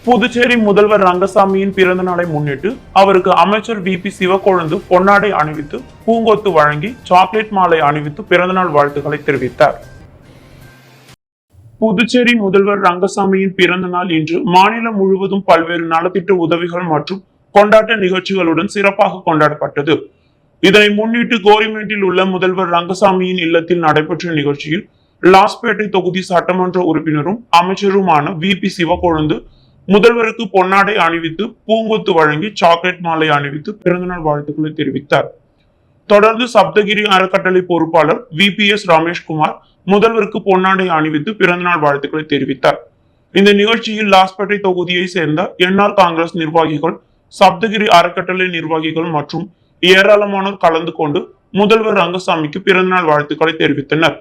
புதுச்சேரி முதல்வர் ரங்கசாமியின் பிறந்த நாளை முன்னிட்டு அவருக்கு அமைச்சர் VP சிவக்கொழுந்து பொன்னாடை அணிவித்து பூங்கொத்து வழங்கி சாக்லேட் மாலை அணிவித்து பிறந்தநாள் வாழ்த்துக்களை தெரிவித்தார். புதுச்சேரி முதல்வர் ரங்கசாமியின் பிறந்த நாள் இன்று மாநிலம் முழுவதும் பல்வேறு நலத்திட்ட உதவிகள் மற்றும் கொண்டாட்ட நிகழ்ச்சிகளுடன் சிறப்பாக கொண்டாடப்பட்டது. இதனை முன்னிட்டு கோரிமேட்டில் உள்ள முதல்வர் ரங்கசாமியின் இல்லத்தில் நடைபெற்ற நிகழ்ச்சியில் லாஸ்பேட்டை தொகுதி சட்டமன்ற உறுப்பினரும் அமைச்சருமான VP சிவக்கொழுந்து முதல்வருக்கு பொன்னாடை அணிவித்து பூங்கொத்து வழங்கி சாக்லேட் மாலை அணிவித்து பிறந்தநாள் வாழ்த்துக்களை தெரிவித்தார். தொடர்ந்து சப்தகிரி அறக்கட்டளை பொறுப்பாளர் VPS ரமேஷ்குமார் முதல்வருக்கு பொன்னாடை அணிவித்து பிறந்தநாள் வாழ்த்துக்களை தெரிவித்தார். இந்த நிகழ்ச்சியில் லாஸ்பேட்டை தொகுதியை சேர்ந்த NR காங்கிரஸ் நிர்வாகிகள், சப்தகிரி அறக்கட்டளை நிர்வாகிகள் மற்றும் ஏராளமானோர் கலந்து கொண்டு முதல்வர் ரங்கசாமிக்கு பிறந்தநாள் வாழ்த்துக்களை தெரிவித்தனர்.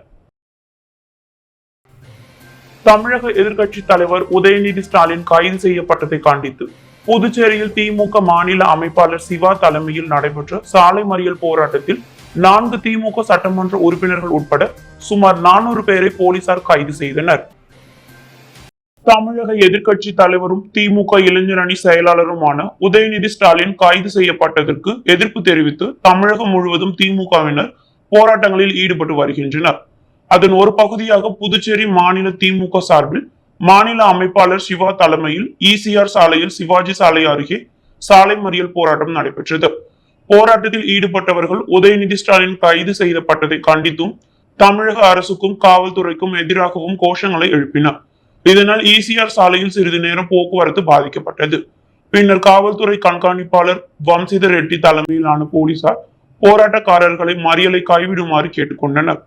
தமிழக எதிர்க்கட்சி தலைவர் உதயநிதி ஸ்டாலின் கைது செய்யப்பட்டதை கண்டித்து புதுச்சேரியில் திமுக மாநில அமைப்பாளர் சிவா தலைமையில் நடைபெற்ற சாலை மறியல் போராட்டத்தில் 4 திமுக சட்டமன்ற உறுப்பினர்கள் உட்பட சுமார் 400 பேரை போலீசார் கைது செய்தனர். தமிழக எதிர்க்கட்சி தலைவரும் திமுக இளைஞர் அணி செயலாளருமான உதயநிதி ஸ்டாலின் கைது செய்யப்பட்டதற்கு எதிர்ப்பு தெரிவித்து தமிழகம் முழுவதும் திமுகவினர் போராட்டங்களில் ஈடுபட்டு வருகின்றனர். அதன் ஒரு பகுதியாக புதுச்சேரி மாநில திமுக சார்பில் மாநில அமைப்பாளர் சிவா தலைமையில் ECR சாலையில் சிவாஜி சாலை அருகே சாலை மறியல் போராட்டம் நடைபெற்றது. போராட்டத்தில் ஈடுபட்டவர்கள் உதயநிதி ஸ்டாலின் கைது செய்யப்பட்டதை கண்டித்தும் தமிழக அரசுக்கும் காவல்துறைக்கும் எதிராகவும் கோஷங்களை எழுப்பினர். இதனால் ECR சாலையில் சிறிது நேரம் போக்குவரத்து பாதிக்கப்பட்டது. பின்னர் காவல்துறை கண்காணிப்பாளர் வம்சிதர் ரெட்டி தலைமையிலான போலீசார் போராட்டக்காரர்களை மறியலை கைவிடுமாறு கேட்டுக்கொண்டனர்.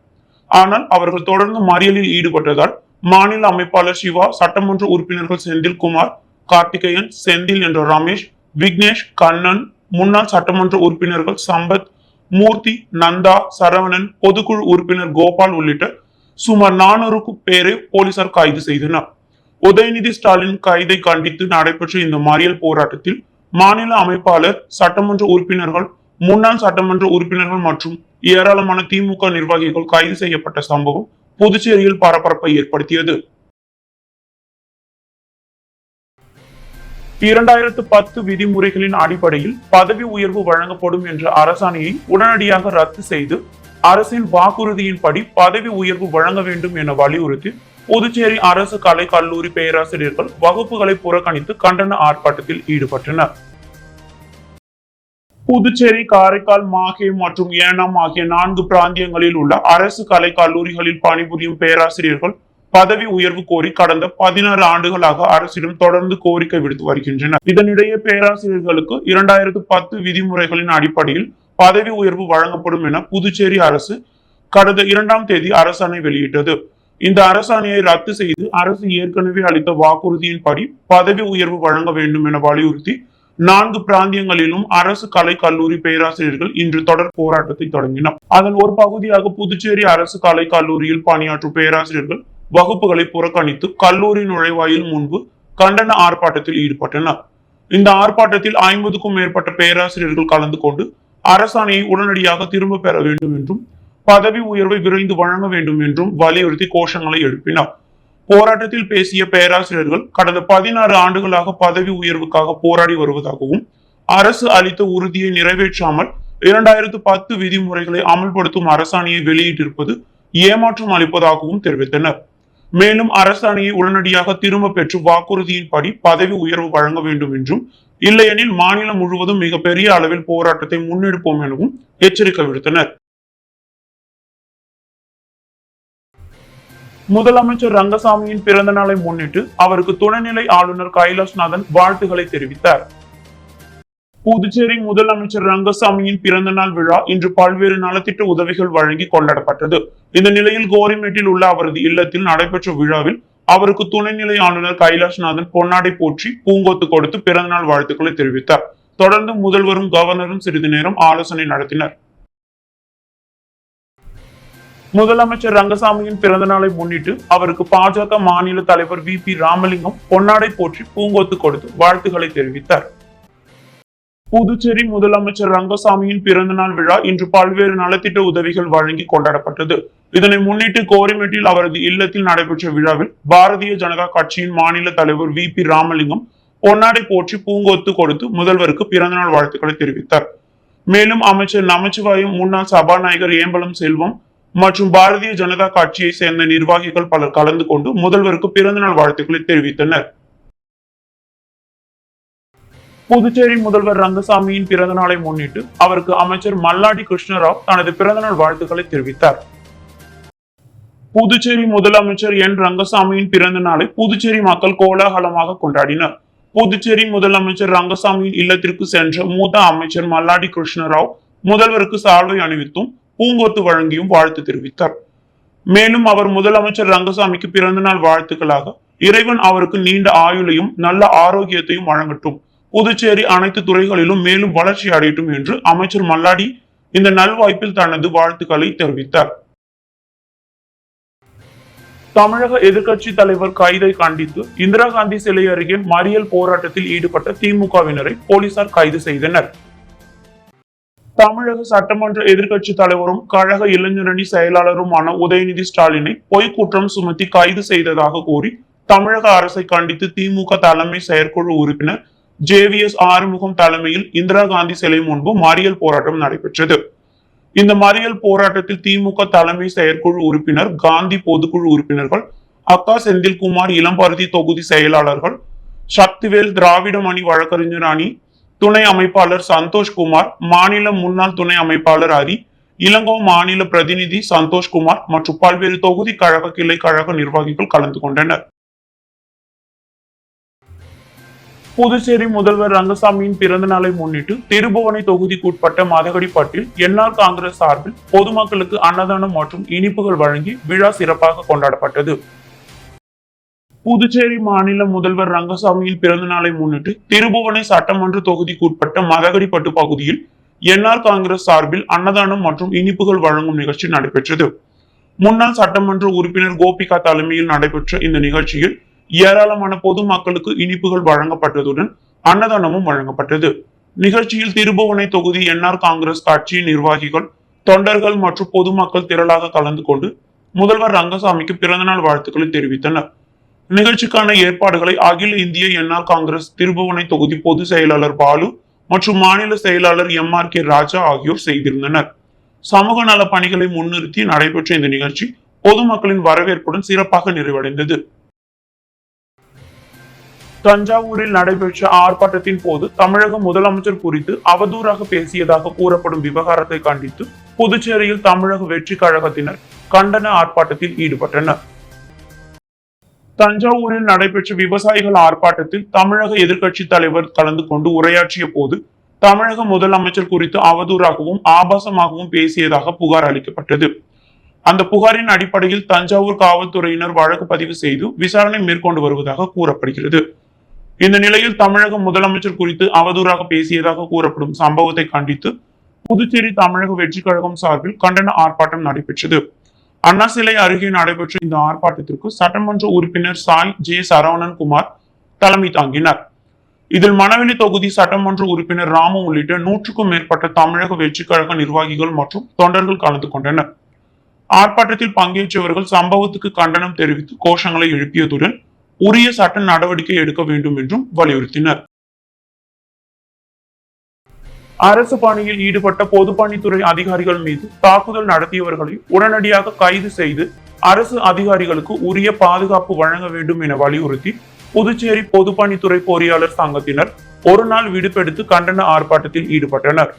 ஆனால் அவர்கள் தொடர்ந்து மறியலில் ஈடுபட்டதால் மாநில அமைப்பாளர் சிவா, சட்டமன்ற உறுப்பினர்கள் செந்தில்குமார், கார்த்திகேயன், செந்தில் என்ற ரமேஷ், விக்னேஷ், கண்ணன், முன்னாள் சட்டமன்ற உறுப்பினர்கள் சம்பத், மூர்த்தி, நந்தா, சரவணன், பொதுக்குழு உறுப்பினர் கோபால் உள்ளிட்ட சுமார் 400 பேரை போலீசார் கைது செய்தனர். உதயநிதி ஸ்டாலின் கைதை கண்டித்து நடைபெற்ற இந்த மறியல் போராட்டத்தில் மாநில அமைப்பாளர், சட்டமன்ற உறுப்பினர்கள், முன்னாள் சட்டமன்ற உறுப்பினர்கள் மற்றும் ஏராளமான திமுக நிர்வாகிகள் கைது செய்யப்பட்ட சம்பவம் புதுச்சேரியில் பரபரப்பை ஏற்படுத்தியது. 2010 விதிமுறைகளின் அடிப்படையில் பதவி உயர்வு வழங்கப்படும் என்ற அரசாணையை உடனடியாக ரத்து செய்து அரசின் வாக்குறுதியின்படி பதவி உயர்வு வழங்க வேண்டும் என வலியுறுத்தி புதுச்சேரி அரசு கலை கல்லூரி பேராசிரியர்கள் வகுப்புகளை புறக்கணித்து கண்டன ஆர்ப்பாட்டத்தில் ஈடுபட்டனர். புதுச்சேரி, காரைக்கால், மாஹே மற்றும் ஏனாம் ஆகிய 4 பிராந்தியங்களில் உள்ள அரசு கலை கல்லூரிகளில் பணிபுரியும் பேராசிரியர்கள் பதவி உயர்வு கோரி கடந்த 16 ஆண்டுகளாக அரசிடம் தொடர்ந்து கோரிக்கை விடுத்து வருகின்றனர். இதனிடையே பேராசிரியர்களுக்கு 2010 விதிமுறைகளின் அடிப்படையில் பதவி உயர்வு வழங்கப்படும் என புதுச்சேரி அரசு கடந்த 2ஆம் தேதி அரசாணை வெளியிட்டது. இந்த அரசாணையை ரத்து செய்து அரசு ஏற்கனவே அளித்த வாக்குறுதியின்படி பதவி உயர்வு வழங்க வேண்டும் என வலியுறுத்தி 4 பிராந்தியங்களிலும் அரசு கலை கல்லூரி பேராசிரியர்கள் இன்று தொடர் போராட்டத்தை தொடங்கினர். அதன் ஒரு பகுதியாக புதுச்சேரி அரசு கலை கல்லூரியில் பணியாற்றும் பேராசிரியர்கள் வகுப்புகளை புறக்கணித்து கல்லூரி நுழைவாயில் முன்பு கண்டன ஆர்ப்பாட்டத்தில் ஈடுபட்டனர். இந்த ஆர்ப்பாட்டத்தில் 50க்கும் மேற்பட்ட பேராசிரியர்கள் கலந்து கொண்டு அரசாணையை உடனடியாக திரும்ப பெற வேண்டும் என்றும் பதவி உயர்வை விரைந்து வழங்க வேண்டும் என்றும் வலியுறுத்தி கோஷங்களை எழுப்பினர். போராட்டத்தில் பேசிய பேராசிரியர்கள் கடந்த 16 ஆண்டுகளாக பதவி உயர்வுக்காக போராடி வருவதாகவும் அரசு அளித்த உறுதியை நிறைவேற்றாமல் 2010 விதிமுறைகளை அமல்படுத்தும் அரசாணையை வெளியிட்டிருப்பது ஏமாற்றம் அளிப்பதாகவும் தெரிவித்தனர். மேலும் அரசாணையை உடனடியாக திரும்ப பெற்று வாக்குறுதியின்படி பதவி உயர்வு வழங்க வேண்டும் என்றும், இல்லையெனில் மாநிலம் முழுவதும் மிகப்பெரிய அளவில் போராட்டத்தை முன்னெடுப்போம் எனவும் எச்சரிக்கை விடுத்தனர். முதலமைச்சர் ரங்கசாமியின் பிறந்த நாளை முன்னிட்டு அவருக்கு துணைநிலை ஆளுநர் கைலாஷ்நாதன் வாழ்த்துக்களை தெரிவித்தார். புதுச்சேரி முதலமைச்சர் ரங்கசாமியின் பிறந்த நாள் விழா இன்று பல்வேறு நலத்திட்ட உதவிகள் வழங்கி கொண்டாடப்பட்டது. இந்த நிலையில் கோரிமேட்டில் உள்ள அவரது இல்லத்தில் நடைபெற்ற விழாவில் அவருக்கு துணைநிலை ஆளுநர் கைலாஷ்நாதன் பொன்னாடை போற்றி பூங்கொத்து கொடுத்து பிறந்தநாள் வாழ்த்துக்களை தெரிவித்தார். தொடர்ந்து முதல்வரும் கவர்னரும் சிறிது நேரம் ஆலோசனை நடத்தினர். முதலமைச்சர் ரங்கசாமியின் பிறந்த நாளை முன்னிட்டு அவருக்கு பாஜக மாநில தலைவர் VP ராமலிங்கம் பொன்னாடை போற்றி பூங்கொத்து கொடுத்து வாழ்த்துக்களை தெரிவித்தார். புதுச்சேரி முதலமைச்சர் ரங்கசாமியின் பிறந்த நாள் விழா இன்று பல்வேறு நலத்திட்ட உதவிகள் வழங்கி கொண்டாடப்பட்டது. இதனை முன்னிட்டு கோரிமேட்டில் அவரது இல்லத்தில் நடைபெற்ற விழாவில் பாரதிய ஜனதா கட்சியின் மாநில தலைவர் VP ராமலிங்கம் பொன்னாடை போற்றி பூங்கொத்து கொடுத்து முதல்வருக்கு பிறந்தநாள் வாழ்த்துக்களை தெரிவித்தார். மேலும் அமைச்சர் நமச்சிவாயம், முன்னாள் சபாநாயகர் ஏம்பலம் செல்வம் மற்றும் பாரதிய ஜனதா கட்சியை சேர்ந்த நிர்வாகிகள் பலர் கலந்து கொண்டு முதல்வருக்கு பிறந்தநாள் வாழ்த்துக்களை தெரிவித்தனர். புதுச்சேரி முதல்வர் ரங்கசாமியின் பிறந்த நாளை முன்னிட்டு அவருக்கு அமைச்சர் மல்லாடி கிருஷ்ணராவ் தனது பிறந்தநாள் வாழ்த்துக்களை தெரிவித்தார். புதுச்சேரி முதலமைச்சர் என் ரங்கசாமியின் பிறந்த நாளை புதுச்சேரி மக்கள் கோலாகலமாக கொண்டாடினர். புதுச்சேரி முதலமைச்சர் ரங்கசாமியின் இல்லத்திற்கு சென்ற மூத்த அமைச்சர் மல்லாடி கிருஷ்ணராவ் முதல்வருக்கு சால்வை அணிவித்தும் பூங்கொத்து வழங்கியும் வாழ்த்து தெரிவித்தார். மேலும் அவர் முதலமைச்சர் ரங்கசாமிக்கு பிறந்தநாள் வாழ்த்துக்களாக இறைவன் அவருக்கு நீண்ட ஆயுளையும் நல்ல ஆரோக்கியத்தையும் வழங்கட்டும், புதுச்சேரி அனைத்து துறைகளிலும் மேலும் வளர்ச்சி அடையட்டும் என்று அமைச்சர் மல்லாடி இந்த நல்வாய்ப்பில் தனது வாழ்த்துக்களை தெரிவித்தார். தமிழக எதிர்க்கட்சி தலைவர் கைதை கண்டித்து இந்திரா காந்தி சிலை அருகே மறியல் போராட்டத்தில் ஈடுபட்ட திமுகவினரை போலீசார் கைது செய்தனர். தமிழக சட்டமன்ற எதிர்க்கட்சி தலைவரும் கழக இளைஞரணி செயலாளருமான உதயநிதி ஸ்டாலினை பொய்க்குற்றம் சுமத்தி கைது செய்ததாக கூறி தமிழக அரசை கண்டித்து திமுக தலைமை செயற்குழு உறுப்பினர் JVS ஆறுமுகம் தலைமையில் இந்திரா காந்தி சிலை முன்பு மறியல் போராட்டம் நடைபெற்றது. இந்த மறியல் போராட்டத்தில் திமுக தலைமை செயற்குழு உறுப்பினர், காந்தி பொதுக்குழு உறுப்பினர்கள், அக்கா செந்தில்குமார் இளம்பருத்தி தொகுதி செயலாளர்கள், சக்திவேல் திராவிட அணி வழக்கறிஞர் அணி துணை அமைப்பாளர் சந்தோஷ்குமார், மாநில முன்னாள் துணை அமைப்பாளர் ஹரி, இளங்கோ மாநில பிரதிநிதி சந்தோஷ்குமார் மற்றும் பல்வேறு தொகுதி கழக கிளை கழக நிர்வாகிகள் கலந்து கொண்டனர். புதுச்சேரி முதல்வர் ரங்கசாமியின் பிறந்த நாளை முன்னிட்டு திருபுவனை தொகுதிக்குட்பட்ட மதகடிப்பட்டில் என்ஆர் காங்கிரஸ் சார்பில் பொதுமக்களுக்கு அன்னதானம் மற்றும் இனிப்புகள் வழங்கி விழா சிறப்பாக கொண்டாடப்பட்டது. புதுச்சேரி மாநில முதல்வர் ரங்கசாமியின் பிறந்த நாளை முன்னிட்டு திருபுவனை சட்டமன்ற தொகுதிக்குட்பட்ட மதகடிப்பட்டு பகுதியில் என்ஆர் காங்கிரஸ் சார்பில் அன்னதானம் மற்றும் இனிப்புகள் வழங்கும் நிகழ்ச்சி நடைபெற்றது. முன்னாள் சட்டமன்ற உறுப்பினர் கோபிகா தலைமையில் நடைபெற்ற இந்த நிகழ்ச்சியில் ஏராளமான பொதுமக்களுக்கு இனிப்புகள் வழங்கப்பட்டதுடன் அன்னதானமும் வழங்கப்பட்டது. நிகழ்ச்சியில் திருபுவனை தொகுதி என்ஆர் காங்கிரஸ் கட்சியின் நிர்வாகிகள், தொண்டர்கள் மற்றும் பொதுமக்கள் திரளாக கலந்து கொண்டு முதல்வர் ரங்கசாமிக்கு பிறந்தநாள் வாழ்த்துக்களை தெரிவித்தனர். நிகழ்ச்சிக்கான ஏற்பாடுகளை அகில இந்திய என்ஆர் காங்கிரஸ் திருபுவனை தொகுதி பொதுச் செயலாளர் பாலு மற்றும் மாநில செயலாளர் MRK ராஜா ஆகியோர் செய்திருந்தனர். சமூக நல பணிகளை முன்னிறுத்தி நடைபெற்ற இந்த நிகழ்ச்சி பொதுமக்களின் வரவேற்புடன் சிறப்பாக நிறைவடைந்தது. தஞ்சாவூரில் நடைபெற்ற ஆர்ப்பாட்டத்தின் போது தமிழக முதலமைச்சர் குறித்து அவதூறாக பேசியதாக கூறப்படும் விவகாரத்தை கண்டித்து புதுச்சேரியில் தமிழக வெற்றி கழகத்தினர் கண்டன ஆர்ப்பாட்டத்தில் ஈடுபட்டனர். தஞ்சாவூரில் நடைபெற்ற விவசாயிகள் ஆர்ப்பாட்டத்தில் தமிழக எதிர்க்கட்சி தலைவர் கலந்து கொண்டு உரையாற்றிய போது தமிழக முதலமைச்சர் குறித்து அவதூறாகவும் ஆபாசமாகவும் பேசியதாக புகார் அளிக்கப்பட்டது. அந்த புகாரின் அடிப்படையில் தஞ்சாவூர் காவல்துறையினர் வழக்கு பதிவு செய்து விசாரணை மேற்கொண்டு வருவதாக கூறப்படுகிறது. இந்த நிலையில் தமிழக முதலமைச்சர் குறித்து அவதூறாக பேசியதாக கூறப்படும் சம்பவத்தை கண்டித்து புதுச்சேரி தமிழக வெற்றி கழகம் சார்பில் கண்டன ஆர்ப்பாட்டம் நடைபெற்றது. அண்ணா சிலை அருகே நடைபெற்ற இந்த ஆர்ப்பாட்டத்திற்கு சட்டமன்ற உறுப்பினர் சாய் சரவணன் குமார் தலைமை தாங்கினார். இதில் மணவெளி தொகுதி சட்டமன்ற உறுப்பினர் ராமு உள்ளிட்ட 100க்கும் மேற்பட்ட தமிழக வெற்றி கழக நிர்வாகிகள் மற்றும் தொண்டர்கள் கலந்து கொண்டனர். ஆர்ப்பாட்டத்தில் பங்கேற்றவர்கள் சம்பவத்துக்கு கண்டனம் தெரிவித்து கோஷங்களை எழுப்பியதுடன் உரிய சட்ட நடவடிக்கை எடுக்க வேண்டும் என்றும் வலியுறுத்தினர். அரசு பணியில் ஈடுபட்ட பொதுப்பணித்துறை அதிகாரிகள் மீது தாக்குதல் நடத்தியவர்களை உடனடியாக கைது செய்து அரசு அதிகாரிகளுக்கு உரிய பாதுகாப்பு வழங்க வேண்டும் என வலியுறுத்தி புதுச்சேரி பொதுப்பணித்துறை பொறியாளர் சங்கத்தினர் ஒரு நாள் விடுப்பெடுத்து கண்டன ஆர்ப்பாட்டத்தில் ஈடுபட்டனர்.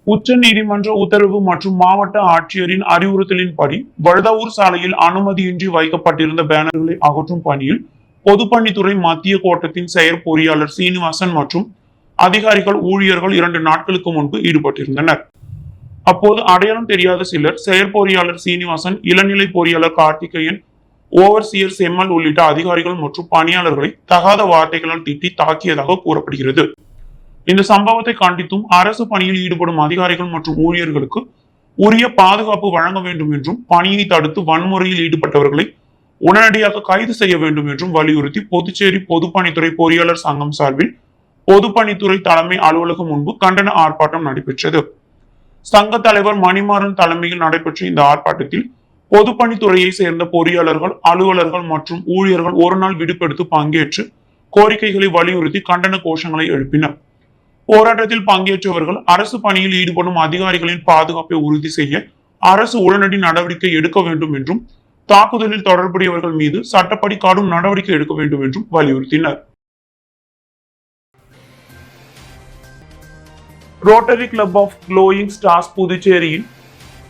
உச்ச நீதிமன்ற உத்தரவு மற்றும் மாவட்ட ஆட்சியரின் அறிவுறுத்தலின்படி வழுதாவூர் சாலையில் அனுமதியின்றி வைக்கப்பட்டிருந்த பேனர்களை அகற்றும் பணியில் பொதுப்பணித்துறை மத்திய கோட்டத்தின் செயற்பொறியாளர் சீனிவாசன் மற்றும் அதிகாரிகள் ஊழியர்கள் 2 நாட்களுக்கு முன்பு ஈடுபட்டிருந்தனர். அப்போது அடையாளம் தெரியாத சிலர் செயற்பொறியாளர் சீனிவாசன், இளநிலை பொறியாளர் கார்த்திகேயன், ஓவர்சியர் செம்மல் உள்ளிட்ட அதிகாரிகள் மற்றும் பணியாளர்களை தகாத வார்த்தைகளால் திட்டி தாக்கியதாக கூறப்படுகிறது. இந்த சம்பவத்தை கண்டித்தும் அரசு பணியில் ஈடுபடும் அதிகாரிகள் மற்றும் ஊழியர்களுக்கு உரிய பாதுகாப்பு வழங்க வேண்டும் என்றும் பணியை தடுத்து வன்முறையில் ஈடுபட்டவர்களை உடனடியாக கைது செய்ய வேண்டும் என்றும் வலியுறுத்தி புதுச்சேரி பொதுப்பணித்துறை பொறியாளர் சங்கம் சார்பில் பொதுப்பணித்துறை தலைமை அலுவலகம் முன்பு கண்டன ஆர்ப்பாட்டம் நடைபெற்றது. சங்க தலைவர் மணிமாறன் தலைமையில் நடைபெற்ற இந்த ஆர்ப்பாட்டத்தில் பொதுப்பணித்துறையை சேர்ந்த பொறியாளர்கள், அலுவலர்கள் மற்றும் ஊழியர்கள் ஒரு நாள் விடுப்பெடுத்து பங்கேற்று கோரிக்கைகளை வலியுறுத்தி கண்டன கோஷங்களை எழுப்பினர். போராட்டத்தில் பங்கேற்றவர்கள் அரசு பணியில் ஈடுபடும் அதிகாரிகளின் பாதுகாப்பை உறுதி செய்ய அரசு உடனடி நடவடிக்கை எடுக்க வேண்டும் என்றும் தாக்குதலில் தொடர்புடையவர்கள் மீது சட்டப்படி கடும் நடவடிக்கை எடுக்க வேண்டும் என்றும் வலியுறுத்தினர். Rotary Club of Glowing Stars புதுச்சேரியின்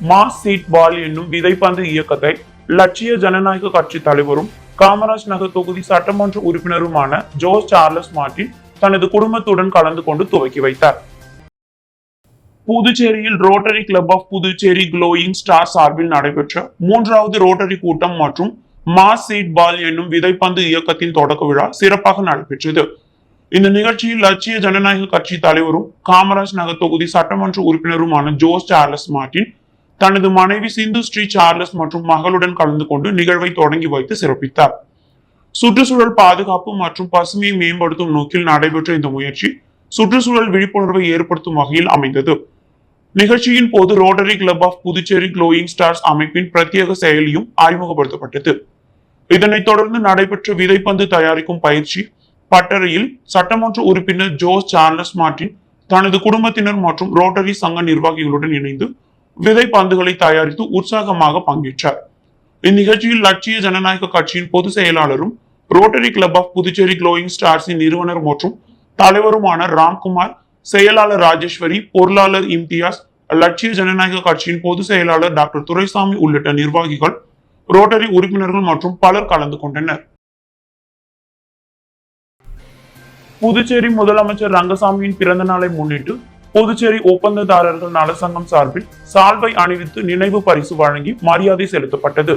மாஸ் சீட் பால் என்னும் விதைப்பந்து இயக்கத்தை லட்சிய ஜனநாயக கட்சி தலைவரும் காமராஜ் நகர் தொகுதி சட்டமன்ற உறுப்பினருமான ஜோஸ் சார்லஸ் மார்டின் தனது குடும்பத்துடன் கலந்து கொண்டு துவக்கி வைத்தார். புதுச்சேரியில் Rotary Club of Puducherry Glowing Star சார்பில் நடைபெற்ற 3வது ரோட்டரி கூட்டம் மற்றும் மாஸ் சீட் பால் என்னும் விதைப்பந்து இயக்கத்தின் தொடக்க விழா சிறப்பாக நடைபெற்றது. இந்த நிகழ்ச்சியில் லட்சிய ஜனநாயக கட்சி தலைவரும் காமராஜ் நகர் தொகுதி சட்டமன்ற உறுப்பினருமான ஜோஸ் சார்லஸ் மார்டின் தனது மனைவி சிந்து ஸ்ரீ சார்லஸ் மற்றும் மகளுடன் கலந்து கொண்டு நிகழ்வை தொடங்கி வைத்து சிறப்பித்தார். சுற்றுச்சூழல் பாதுகாப்பு மற்றும் பசுமையை மேம்படுத்தும் நோக்கில் நடைபெற்ற இந்த முயற்சி சுற்றுச்சூழல் விழிப்புணர்வை ஏற்படுத்தும் வகையில் அமைந்தது. நிகழ்ச்சியின் போது Rotary Club of Puducherry Glowing Stars அமைப்பின் பிரத்யேக செயலியும் அறிமுகப்படுத்தப்பட்டது. இதனைத் தொடர்ந்து நடைபெற்ற விதைப்பந்து தயாரிக்கும் பயிற்சி பட்டறையில் சட்டமன்ற உறுப்பினர் ஜோஸ் சார்லஸ் மார்டின் தனது குடும்பத்தினர் மற்றும் ரோட்டரி சங்க நிர்வாகிகளுடன் இணைந்து விதைப்பந்துகளை தயாரித்து உற்சாகமாக பங்கேற்றார். இந்நிகழ்ச்சியில் லட்சிய ஜனநாயக கட்சியின் பொதுச் செயலாளரும் Rotary Club of Puducherry glowing ஸ்டார்ஸின் நிறுவனர் மற்றும் தலைவருமான ராம்குமார், செயலாளர் ராஜேஸ்வரி, பொருளாளர் இம்தியாஸ், லட்சிய ஜனநாயக கட்சியின் பொதுச் செயலாளர் டாக்டர் துரைசாமி உள்ளிட்ட நிர்வாகிகள், ரோட்டரி உறுப்பினர்கள் மற்றும் பலர் கலந்து கொண்டனர். புதுச்சேரி முதலமைச்சர் ரங்கசாமியின் பிறந்த நாளை முன்னிட்டு புதுச்சேரி ஒப்பந்ததாரர்கள் நலசங்கம் சார்பில் சால்வை அணிவித்து நினைவு பரிசு வழங்கி மரியாதை செலுத்தப்பட்டது.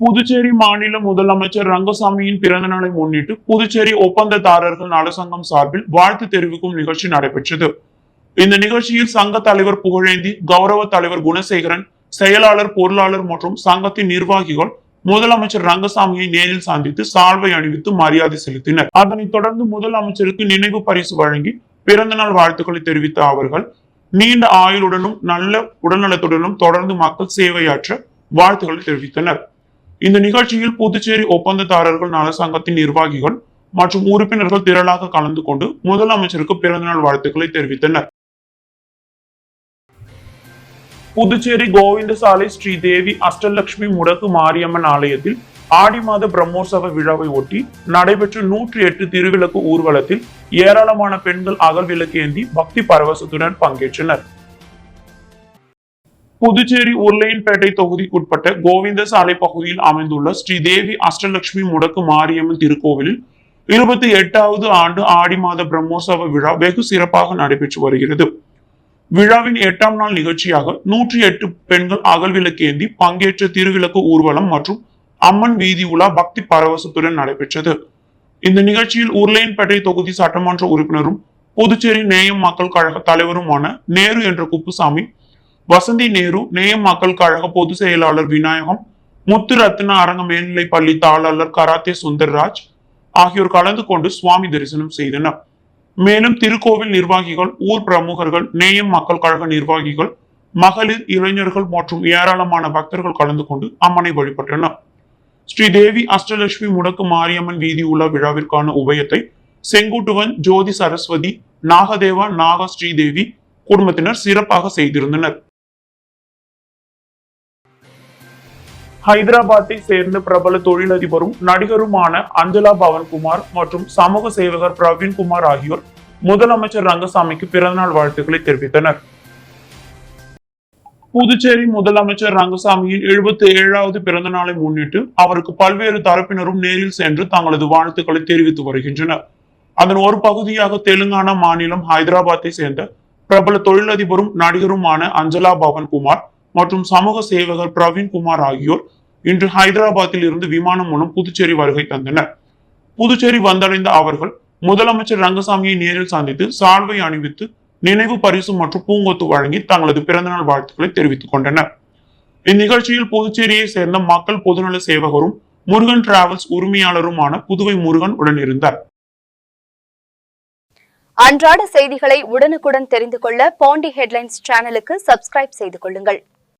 புதுச்சேரி மாநில முதலமைச்சர் ரங்கசாமியின் பிறந்த நாளை முன்னிட்டு புதுச்சேரி ஒப்பந்ததாரர்கள் நலசங்கம் சார்பில் வாழ்த்து தெரிவிக்கும் நிகழ்ச்சி நடைபெற்றது. இந்த நிகழ்ச்சியில் சங்க தலைவர் புகழேந்தி, கௌரவ தலைவர் குணசேகரன், செயலாளர், பொருளாளர் மற்றும் சங்கத்தின் நிர்வாகிகள் முதலமைச்சர் ரங்கசாமியை நேரில் சந்தித்து சால்வை அணிவித்து மரியாதை செலுத்தினர். அதனைத் தொடர்ந்து முதலமைச்சருக்கு நினைவு பரிசு வழங்கி பிறந்த நாள் வாழ்த்துக்களை தெரிவித்த அவர்கள் நீண்ட ஆயுளுடனும் நல்ல உடல்நலத்துடனும் தொடர்ந்து மக்கள் சேவையாற்ற வாழ்த்துக்களை தெரிவித்தனர். இந்த நிகழ்ச்சியில் புதுச்சேரி ஒப்பந்ததாரர்கள் நலசங்கத்தின் நிர்வாகிகள் மற்றும் உறுப்பினர்கள் திரளாக கலந்து கொண்டு முதலமைச்சருக்கு பிறந்தநாள் வாழ்த்துக்களை தெரிவித்தனர். புதுச்சேரி கோவிந்தசாலை ஸ்ரீ தேவி அஷ்டலட்சுமி முடக்கு மாரியம்மன் ஆலயத்தில் ஆடி மாத பிரம்மோற்சவ விழாவை ஒட்டி நடைபெற்ற 108 திருவிளக்கு ஊர்வலத்தில் ஏராளமான பெண்கள் அகல் விளக்கு ஏந்தி பக்தி பரவசத்துடன் பங்கேற்றனர். புதுச்சேரி உருளையன்பேட்டை தொகுதிக்குட்பட்ட கோவிந்தசாலை பகுதியில் அமைந்துள்ள ஸ்ரீ தேவி அஷ்டலட்சுமி முடக்கு மாரியம்மன் திருக்கோவிலில் 28வது ஆண்டு ஆடி மாத பிரம்மோற்சவ விழா வெகு சிறப்பாக நடைபெற்று வருகிறது. விழாவின் 8ஆம் நாள் நிகழ்ச்சியாக 108 பெண்கள் அகல் விளக்கு ஏந்தி பங்கேற்ற திருவிளக்கு ஊர்வலம் மற்றும் அம்மன் வீதி உலா பக்தி பரவசத்துடன் நடைபெற்றது. இந்த நிகழ்ச்சியில் உருளையன்பேட்டை தொகுதி சட்டமன்ற உறுப்பினரும் புதுச்சேரி நேயம் மக்கள் கழக தலைவருமான நேரு என்ற குப்புசாமி, வசந்தி நேரு, நேயம் மக்கள் கழக பொதுச் செயலாளர் விநாயகம், முத்து ரத்ன அரங்க மேல்நிலை பள்ளி தாளாளர் கராத்தே சுந்தர்ராஜ் ஆகியோர் கலந்து கொண்டு சுவாமி தரிசனம் செய்தனர். மேலும் திருக்கோவில் நிர்வாகிகள், ஊர் பிரமுகர்கள், நேயம் மக்கள் கழக நிர்வாகிகள், மகளிர், இளைஞர்கள் மற்றும் ஏராளமான பக்தர்கள் கலந்து கொண்டு அம்மனை வழிபட்டனர். ஸ்ரீ தேவி அஷ்டலட்சுமி முடக்கு மாரியம்மன் வீதி உலா விழாவிற்கான உபயத்தை செங்குட்டுவன், ஜோதி சரஸ்வதி, நாகதேவா, நாக ஸ்ரீதேவி குடும்பத்தினர் சிறப்பாக செய்திருந்தனர். ஹைதராபாத்தை சேர்ந்த பிரபல தொழிலதிபரும் நடிகருமான அஞ்சலா பவன்குமார் மற்றும் சமூக சேவகர் பிரவீன்குமார் ஆகியோர் முதலமைச்சர் ரங்கசாமிக்கு பிறந்தநாள் வாழ்த்துக்களை தெரிவித்தனர். புதுச்சேரி முதலமைச்சர் ரங்கசாமியின் 77வது பிறந்த நாளை முன்னிட்டு அவருக்கு பல்வேறு தரப்பினரும் நேரில் சென்று தங்களது வாழ்த்துக்களை தெரிவித்து வருகின்றனர். அதன் ஒரு பகுதியாக தெலுங்கானா மாநிலம் ஹைதராபாத்தை சேர்ந்த பிரபல தொழிலதிபரும் நடிகருமான அஞ்சலா பவன்குமார் மற்றும் சமூக சேவகர் பிரவீன்குமார் ஆகியோர் இன்று ஹைதராபாத்தில் இருந்து விமானம் மூலம் புதுச்சேரி வருகை தந்தனர். புதுச்சேரி வந்தடைந்த அவர்கள் முதலமைச்சர் ரங்கசாமியை நேரில் சந்தித்து சால்வை அணிவித்து நினைவு பரிசு மற்றும் பூங்கொத்து வழங்கி தங்களது பிறந்தநாள் வாழ்த்துக்களை தெரிவித்துக் கொண்டனர். இந்நிகழ்ச்சியில் புதுச்சேரியை சேர்ந்த மக்கள் பொதுநல சேவகரும் முருகன் டிராவல்ஸ் உரிமையாளருமான புதுவை முருகன் உடன் இருந்தார். அன்றாட செய்திகளை உடனுக்குடன் தெரிந்து கொள்ள பாண்டி ஹெட்லைன்ஸ் சேனலுக்கு சப்ஸ்கிரைப் செய்து கொள்ளுங்கள்.